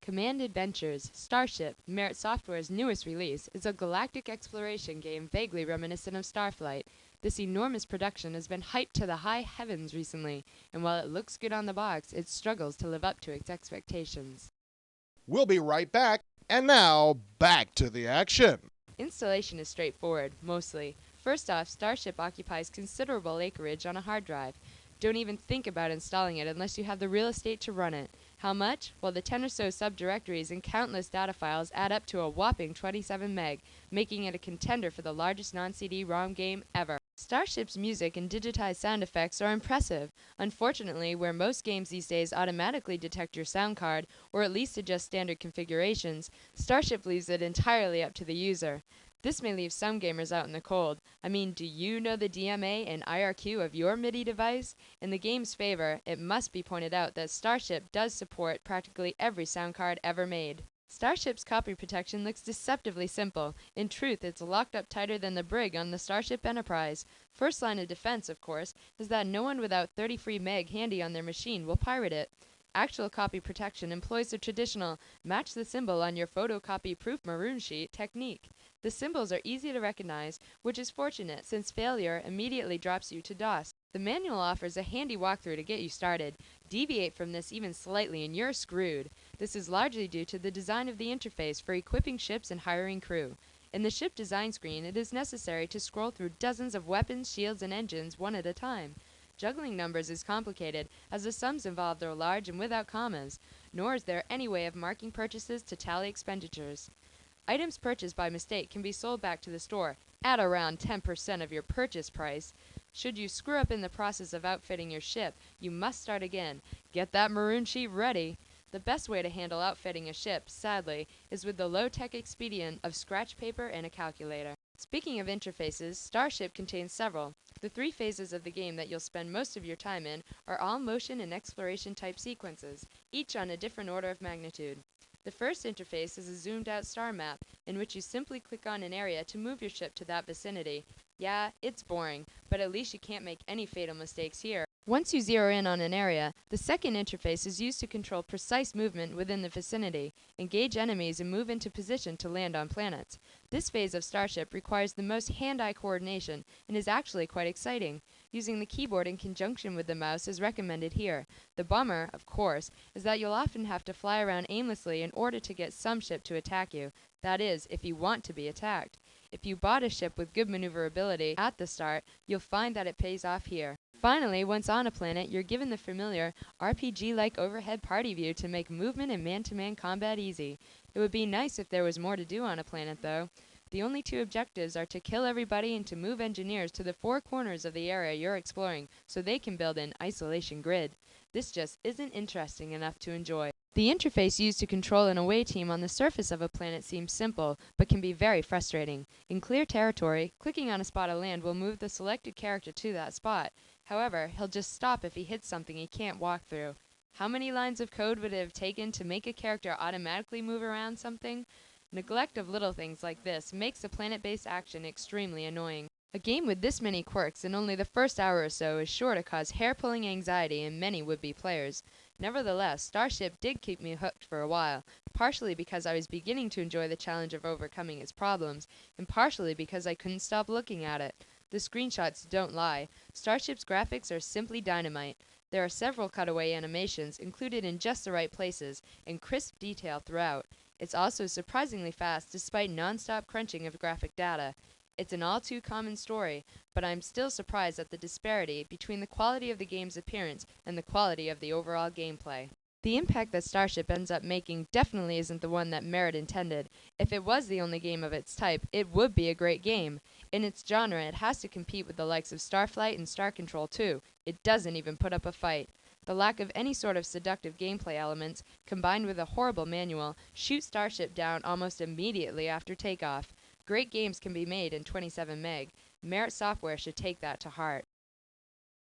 Command Adventures, Starship, Merit Software's newest release, is a galactic exploration game vaguely reminiscent of Starflight. This enormous production has been hyped to the high heavens recently, and while it looks good on the box, it struggles to live up to its expectations. We'll be right back, and now, back to the action. Installation is straightforward, mostly. First off, Starship occupies considerable acreage on a hard drive. Don't even think about installing it unless you have the real estate to run it. How much? Well, the 10 or so subdirectories and countless data files add up to a whopping 27 meg, making it a contender for the largest non-CD-ROM game ever. Starship's music and digitized sound effects are impressive. Unfortunately, where most games these days automatically detect your sound card, or at least adjust standard configurations, Starship leaves it entirely up to the user. This may leave some gamers out in the cold. I mean, do you know the DMA and IRQ of your MIDI device? In the game's favor, it must be pointed out that Starship does support practically every sound card ever made. Starship's copy protection looks deceptively simple. In truth, it's locked up tighter than the brig on the Starship Enterprise. First line of defense, of course, is that no one without 30 free meg handy on their machine will pirate it. Actual copy protection employs the traditional match the symbol on your photocopy proof maroon sheet technique. The symbols are easy to recognize, which is fortunate since failure immediately drops you to DOS. The manual offers a handy walkthrough to get you started. Deviate from this even slightly and you're screwed. This is largely due to the design of the interface for equipping ships and hiring crew. In the ship design screen, it is necessary to scroll through dozens of weapons, shields, and engines one at a time. Juggling numbers is complicated, as the sums involved are large and without commas, nor is there any way of marking purchases to tally expenditures. Items purchased by mistake can be sold back to the store at around 10% of your purchase price. Should you screw up in the process of outfitting your ship, you must start again. Get that maroon sheet ready. The best way to handle outfitting a ship, sadly, is with the low-tech expedient of scratch paper and a calculator. Speaking of interfaces, Starship contains several. The 3 phases of the game that you'll spend most of your time in are all motion and exploration type sequences, each on a different order of magnitude. The first interface is a zoomed-out star map, in which you simply click on an area to move your ship to that vicinity. Yeah, it's boring, but at least you can't make any fatal mistakes here. Once you zero in on an area, the second interface is used to control precise movement within the vicinity, engage enemies, and move into position to land on planets. This phase of Starship requires the most hand-eye coordination and is actually quite exciting. Using the keyboard in conjunction with the mouse is recommended here. The bummer, of course, is that you'll often have to fly around aimlessly in order to get some ship to attack you. That is, if you want to be attacked. If you bought a ship with good maneuverability at the start, you'll find that it pays off here. Finally, once on a planet, you're given the familiar RPG-like overhead party view to make movement and man-to-man combat easy. It would be nice if there was more to do on a planet, though. The only 2 objectives are to kill everybody and to move engineers to the 4 corners of the area you're exploring so they can build an isolation grid. This just isn't interesting enough to enjoy. The interface used to control an away team on the surface of a planet seems simple, but can be very frustrating. In clear territory, clicking on a spot of land will move the selected character to that spot. However, he'll just stop if he hits something he can't walk through. How many lines of code would it have taken to make a character automatically move around something? Neglect of little things like this makes the planet-based action extremely annoying. A game with this many quirks in only the first hour or so is sure to cause hair-pulling anxiety in many would-be players. Nevertheless, Starship did keep me hooked for a while, partially because I was beginning to enjoy the challenge of overcoming its problems, and partially because I couldn't stop looking at it. The screenshots don't lie. Starship's graphics are simply dynamite. There are several cutaway animations included in just the right places, and crisp detail throughout. It's also surprisingly fast despite non-stop crunching of graphic data. It's an all too common story, but I'm still surprised at the disparity between the quality of the game's appearance and the quality of the overall gameplay. The impact that Starship ends up making definitely isn't the one that Merit intended. If it was the only game of its type, it would be a great game. In its genre, it has to compete with the likes of Starflight and Star Control too. It doesn't even put up a fight. The lack of any sort of seductive gameplay elements, combined with a horrible manual, shoot Starship down almost immediately after takeoff. Great games can be made in 27 meg. Merit Software should take that to heart.